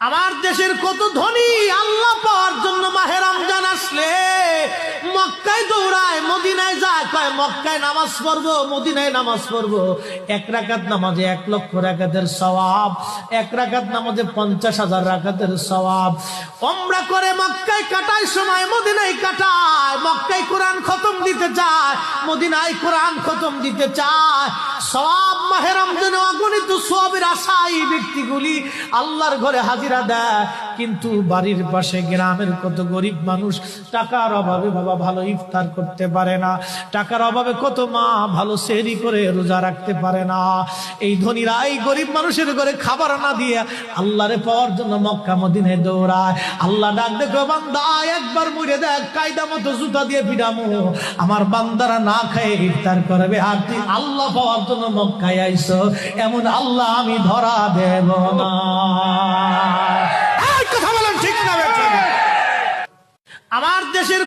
আমার দেশের কত ধনী আল্লাহ পাওয়ার জন্য মাহে রমজান আসলে মক্কায় দৌড়ায়, মদিনায় যায়, কয় মক্কায় নামাজ পড়বো, মদিনায় নামাজ পড়বো। এক রাকাত নামাজে 1,00,000 রাকাতের সওয়াব, এক রাকাত নামাজে 50,000 রাকাতের সওয়াব। ওমরা করে মক্কায় কাটায় সময় মদিনায় কাটায়, মক্কায় কোরআন খতম দিতে চায়, মদিনায় কোরআন খতম দিতে চায়। সওয়াব মাহে রমজানে অগণিত সওয়াবের আশায় ব্যক্তিগুলি আল্লাহর ঘরে হাজিরা দেয়, কিন্তু বাড়ির পাশে গ্রামের কত গরিব মানুষ টাকার অভাবে বাবা ভালো ইফতার করতে পারে না, টাকার অভাবে কত মা ভালো সেহরি করে রোজা রাখতে পারে না। এই ধনীরা এই গরিব মানুষের ঘরে খাবার না দিয়ে আল্লাহরে পাওয়ার জন্য মক্কা মদিনায় দৌড়ায়। আল্লাহ ডাক দেখো, বান্দা একবার মরে দেখ, কায়দা মতো জুতা দিয়ে পিটামো, আমার বান্দারা না খেয়ে ইফতার করবে, আর তুই আল্লাহ পাওয়ার জন্য মক্কায় আইছো, এমন আল্লাহ আমি ধরা দেব না। কথা বলেন ঠিক না? আমার দেশের